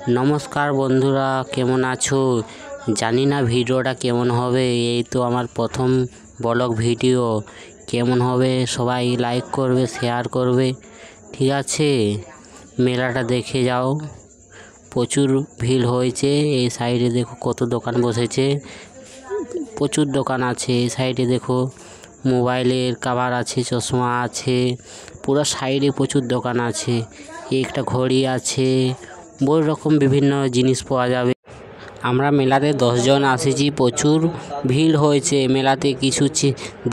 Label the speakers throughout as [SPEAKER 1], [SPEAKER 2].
[SPEAKER 1] নমস্কার বন্ধুরা, কেমন আছো? জানি না ভিডিওটা কেমন হবে। এই তো আমার প্রথম ব্লগ ভিডিও। কেমন হবে সবাই লাইক করবে, শেয়ার করবে, ঠিক আছে? মেলাটা দেখে যাও, প্রচুর ভিড় হয়েছে। এই সাইডে দেখো কত দোকান বসেছে, প্রচুর দোকান আছে। এই সাইডে দেখো মোবাইলের কভার আছে, চশমা আছে, পুরো সাইডে প্রচুর দোকান আছে। একটা ঘড়ি আছে, বহু রকম বিভিন্ন জিনিস পাওয়া যাবে। আমরা মেলাতে 10 জন আসেছি, প্রচুর ভিড় হয়েছে মেলাতে। কিছু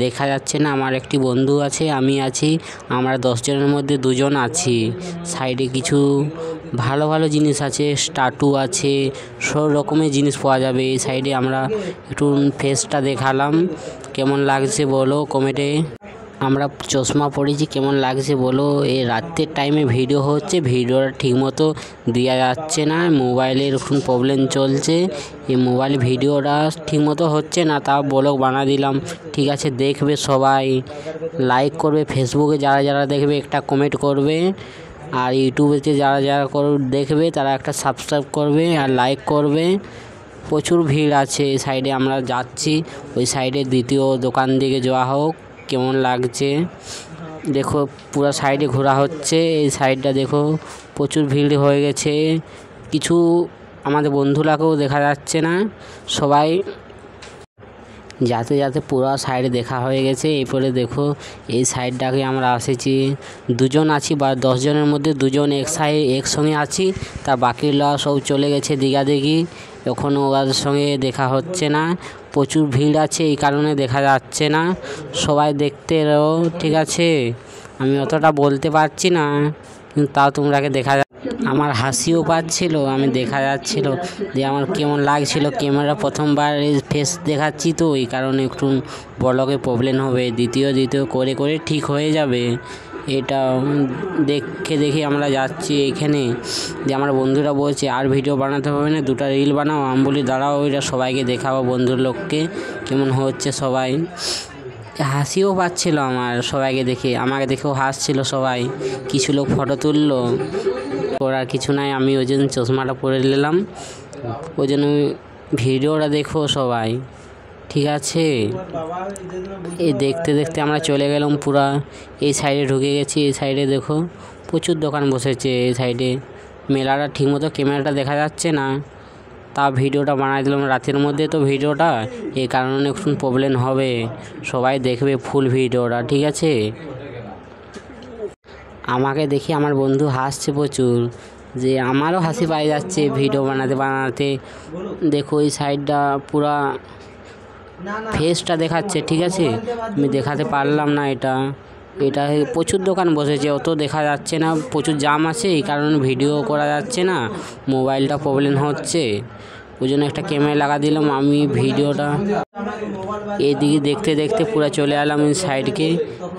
[SPEAKER 1] দেখা যাচ্ছে না। আমার একটি বন্ধু আছে, আমি আছি, আমরা 10 জনের মধ্যে 2 জন আছি। সাইডে কিছু ভালো ভালো জিনিস আছে, স্ট্যাটু আছে, সব রকমের জিনিস পাওয়া যাবে। এই সাইডে আমরা একটু ফেসটা দেখালাম, কেমন লাগছে বলো কমেন্টে। আমরা চশমা পরেছি, কেমন লাগছে বলো। এই রাতের টাইমে ভিডিও হচ্ছে, ভিডিওটা ঠিকমতো দেওয়া যাচ্ছে না, মোবাইলের এখন প্রবলেম চলছে। এই মোবাইল ভিডিওটা ঠিকমতো হচ্ছে না, তাও ব্লগ বানা দিলাম। ঠিক আছে, দেখবে সবাই, লাইক করবে। ফেসবুকে যারা যারা দেখবে একটা কমেন্ট করবে, আর ইউটিউবেতে যারা যারা দেখবে তারা একটা সাবস্ক্রাইব করবে আর লাইক করবে। প্রচুর ভিড় আছে এই সাইডে। আমরা যাচ্ছি ওই সাইডে, দ্বিতীয় দোকান দিকে যাওয়া হোক। কেমন লাগছে দেখো, পুরো সাইডে ঘোরা হচ্ছে। এই সাইডটা দেখো প্রচুর ভিড় হয়ে গেছে, কিছু আমাদের বন্ধুরাকেও দেখা যাচ্ছে না। সবাই যাতে যাতে পুরো সাইডে দেখা হয়ে গেছে। এরপরে দেখো এই সাইডটাকে আমরা এসেছি, 2 জন আছি, বা 10 জনের মধ্যে 2 জন একসঙ্গে আছি। তার বাকিরা সব চলে গেছে দিঘি। এখনও ওদের সঙ্গে দেখা হচ্ছে না, প্রচুর ভিড় আছে, এই কারণে দেখা যাচ্ছে না। সবাই দেখতে রও, ঠিক আছে? আমি অতটা বলতে পারছি না, কিন্তু তাও তোমরাকে দেখা আমার হাসিও পাচ্ছিল, আমি দেখা যাচ্ছিল যে আমার কেমন লাগছিল। ক্যামেরা প্রথমবার ফেস দেখাচ্ছি, তো এই কারণে একটু ব্লগে প্রবলেম হবে। দ্বিতীয় করে করে ঠিক হয়ে যাবে। এটা দেখে আমরা যাচ্ছি এখানে, যে আমার বন্ধুরা বলছে আর ভিডিও বানাতে হবে না, 2টা রিল বানাও। আমি বলি দাঁড়াও, ওইটা সবাইকে দেখাবো, বন্ধুর লোককে কেমন হচ্ছে। সবাই হাসিও পাচ্ছিল আমার, সবাইকে দেখে, আমাকে দেখেও হাসছিল সবাই। কিছু লোক ফটো তুললো। করার কিছু নাই, আমি ওই জন্য চশমাটা পরে নিলাম। ওই জন্য ভিডিওটা দেখো সবাই, ঠিক আছে? এই দেখতে দেখতে আমরা চলে গেলাম, পুরা এই সাইডে ঢুকে গেছি। এই সাইডে দেখো প্রচুর দোকান বসেছে। এই সাইডে মেলাটা ঠিকমতো ক্যামেরাটা দেখা যাচ্ছে না, তা ভিডিওটা বানাই দিলাম রাতের মধ্যে, তো ভিডিওটা এই কারণে একটু প্রবলেম হবে। সবাই দেখবে ফুল ভিডিওটা, ঠিক আছে? আমাকে দেখে আমার বন্ধু হাসছে প্রচুর, যে আমারও হাসি পাই যাচ্ছে ভিডিও বানাতে। দেখো এই সাইডটা পুরা ফেসটা দেখাচ্ছে, ঠিক আছে? আমি দেখাতে পারলাম না। এটা প্রচুর দোকান বসেছে, অত দেখা যাচ্ছে না, প্রচুর জাম আছে, এই কারণে ভিডিও করা যাচ্ছে না, মোবাইলটা প্রবলেম হচ্ছে। ওই জন্য একটা ক্যামেরা লাগা দিলাম। আমি ভিডিওটা এদিকে দেখতে দেখতে পুরো চলে এলাম এই সাইডকে।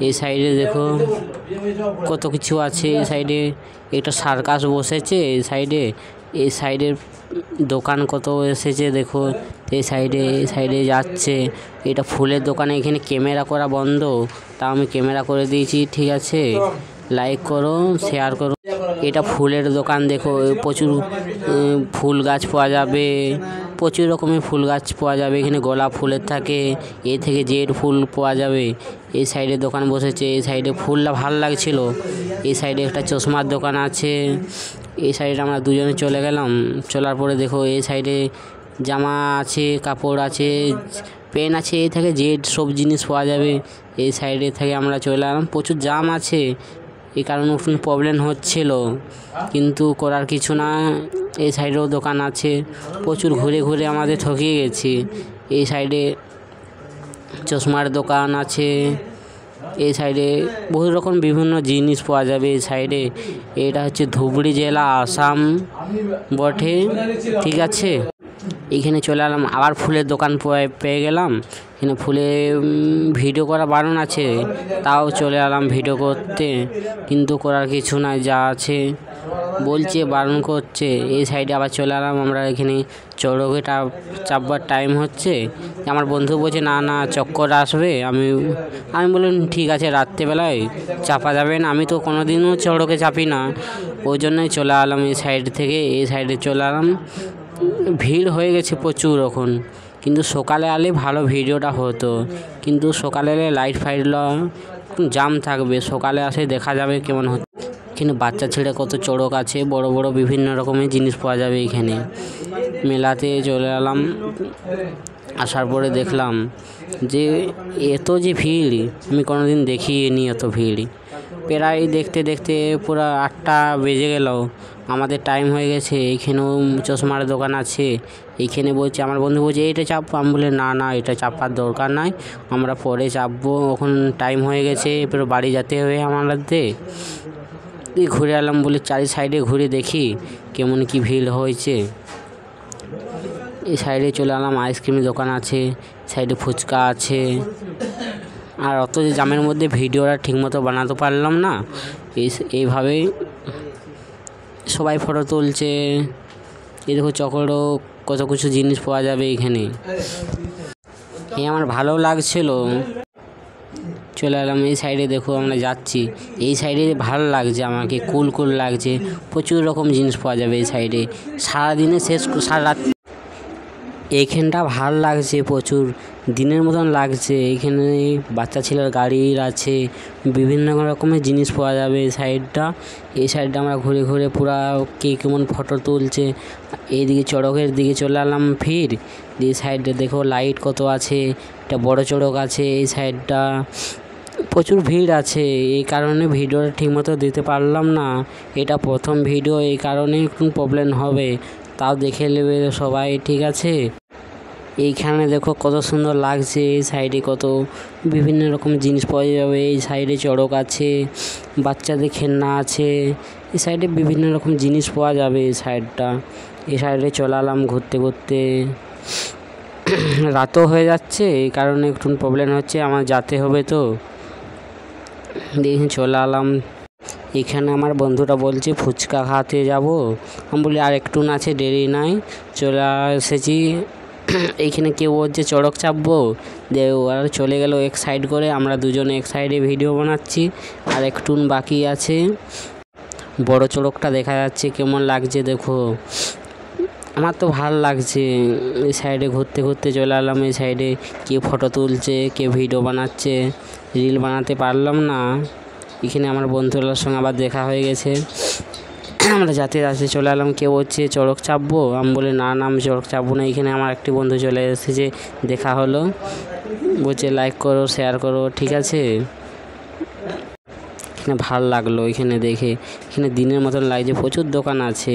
[SPEAKER 1] এই সাইডে দেখো কত কিছু আছে। এই সাইডে একটা সার্কাস বসেছে। এই সাইডের দোকান কত এসেছে দেখো। এই সাইডে যাচ্ছে। এটা ফুলের দোকানে, এখানে ক্যামেরা করা বন্ধ, তাও আমি ক্যামেরা করে দিয়েছি, ঠিক আছে? লাইক করো, শেয়ার করো। এটা ফুলের দোকান, দেখো প্রচুর ফুল গাছ পাওয়া যাবে, প্রচুর রকমের ফুল গাছ পাওয়া যাবে। এখানে গোলাপ ফুলের থাকে, এ থেকে জেড ফুল পাওয়া যাবে। এই সাইডে দোকান বসেছে, এই সাইডে ফুলটা ভালো লাগছিল। এই সাইডে একটা চশমার দোকান আছে। এই সাইডে আমরা 2 জনে চলে গেলাম। চলার পরে দেখো এই সাইডে জামা আছে, কাপড় আছে, পেন আছে, এই থেকে জেড সব জিনিস পাওয়া যাবে। এই সাইডে থেকে আমরা চলে এলাম। প্রচুর জাম আছে, এই কারণে একটু প্রবলেম হচ্ছিল, কিন্তু করার কিছু না। এই সাইডেও দোকান আছে, প্রচুর ঘুরে ঘুরে আমাদের ঠকিয়ে গেছি। এই সাইডে চশমার দোকান আছে। এই সাইডে বহু রকম বিভিন্ন জিনিস পাওয়া যাবে। এই সাইডে এটা হচ্ছে ধুবড়ী জেলা, আসাম বটে, ঠিক আছে? এইখানে চলে এলাম, আবার ফুলের দোকান পেয়ে গেলাম। এখানে ফুলে ভিডিও করা বারণ আছে, তাও চলে এলাম ভিডিও করতে, কিন্তু করার কিছু নাই, যা আছে বলছে বারণ করছে। এই সাইডে আবার চলে এলাম আমরা, এখানে চড়কে চাপবার টাইম হচ্ছে। আমার বন্ধু বলছে না না চক্কর আসবে। আমি বললাম ঠিক আছে, রাত্রেবেলায় চাপা যাবে না, আমি তো কোনোদিনও চড়কে চাপি না, ওই জন্যই চলে এলাম এই সাইড থেকে। এই সাইডে চলে এলাম, ভিড় হয়ে গেছে প্রচুর এখন। কিন্তু সকালে এলে ভালো ভিডিওটা হতো, কিন্তু সকালে এলে লাইট ফাইটগুলো জাম থাকবে, সকালে আসে দেখা যাবে কেমন হচ্ছে। এখানে বাচ্চা ছেড়ে কত চড়ক আছে, বড় বড় বিভিন্ন রকমের জিনিস পাওয়া যাবে এখানে। মেলাতে চলে এলাম, আসার পরে দেখলাম যে এত যে ভিড় আমি কোনোদিন দেখিনি, এত ভিড়। প্রায় দেখতে দেখতে পুরো 8টা বেজে গেল, আমাদের টাইম হয়ে গেছে। এইখানেও চশমার দোকান আছে, এইখানে বলছে আমার বন্ধু বলছে এইটা চাপবো। আমি বলে না না এটা চাপার দরকার নাই, আমরা পরে চাপবো, এখন টাইম হয়ে গেছে, এরপরে বাড়ি যেতে হবে আমাদের। ঘুরে এলাম বলে চারি সাইডে ঘুরে দেখি কেমন কি ভিড় হয়েছে। এই সাইডে চলে এলাম, আইসক্রিমের দোকান আছে, সাইডে ফুচকা আছে। আর অত যে জামের মধ্যে ভিডিওটা ঠিকমতো বানাতে পারলাম না, এইভাবেই সবাই ফটো তুলছে। এই দেখো চকরও কত কিছু জিনিস পাওয়া যাবে এখানে। আমার ভালো লাগছিল, চলে এলাম এই সাইডে। দেখো আমরা যাচ্ছি, এই সাইডে ভালো লাগছে আমাকে, কুল লাগছে, প্রচুর রকম জিনিস পাওয়া যাবে এই সাইডে। সারাদিনে সারা রাত এইখানটা ভাল লাগছে, প্রচুর দিনের মতন লাগছে। এইখানে বাচ্চা ছেলের গাড়ি আছে, বিভিন্ন রকমের জিনিস পাওয়া যাবে এই সাইডটা। এই সাইডটা আমরা ঘুরে ঘুরে পুরা কে কেমন ফটো তুলছে। এইদিকে চড়কের দিকে চলে এলাম ফির। এই সাইডে দেখো লাইট কত আছে, একটা বড় চড়ক আছে। এই সাইডটা প্রচুর ভিড় আছে, এই কারণে ভিডিওটা ঠিকমতো দিতে পারলাম না। এটা প্রথম ভিডিও, এই কারণে একটু প্রবলেম হবে, তাও দেখে নেবে সবাই, ঠিক আছে। এইখানে দেখো কত সুন্দর লাগছে, এই সাইডে কত বিভিন্ন রকম জিনিস পাওয়া যাবে। এই সাইডে চড়ক আছে, বাচ্চাদের খেলনা আছে, এই সাইডে বিভিন্ন রকম জিনিস পাওয়া যাবে এই সাইডটা। এই সাইডে চলে এলাম ঘুরতে ঘুরতে, রাতও হয়ে যাচ্ছে, এই কারণে একটু প্রবলেম হচ্ছে, আমার যেতে হবে তো। দেখে চলে এলাম, এখানে আমার বন্ধুরা বলছে ফুচকা খাওয়াতে যাব। আমি বলি আর একটু আছে, দেরি নাই, চলে এসেছি। এইখানে কেউ বলছে চড়ক চাপবো, আর চলে গেল এক সাইড করে। আমরা দুজনে এক সাইডে ভিডিও বানাচ্ছি, আর একটু বাকি আছে। বড় চড়কটা দেখা যাচ্ছে কেমন লাগছে দেখো, আমার তো ভাল লাগছে। এই সাইডে ঘুরতে ঘুরতে চলে এলাম, এই সাইডে কে ফটো তুলছে, কে ভিডিও বানাচ্ছে, রিল বানাতে পারলাম না। এখানে আমার বন্ধুদের সঙ্গে আবার দেখা হয়ে গেছে, আমরা যাতে চলে এলাম। কেউ হচ্ছে চড়ক চাপবো, আমি বলে না না আমি চড়ক চাপবো না। এখানে আমার একটি বন্ধু চলে এসেছে, দেখা হলো, বলছে লাইক করো শেয়ার করো, ঠিক আছে। এখানে ভাল লাগলো এখানে দেখে, এখানে দিনের মতন লাগছে, প্রচুর দোকান আছে।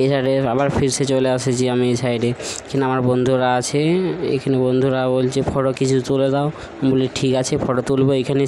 [SPEAKER 1] এই সাইডে আবার ফিরসে চলে আসেছি আমি এই সাইডে। এখানে আমার বন্ধুরা আছে, এখানে বন্ধুরা বলছে ফটো কিছু তুলে দাও, আমি বলি ঠিক আছে ফটো তুলবো। এখানে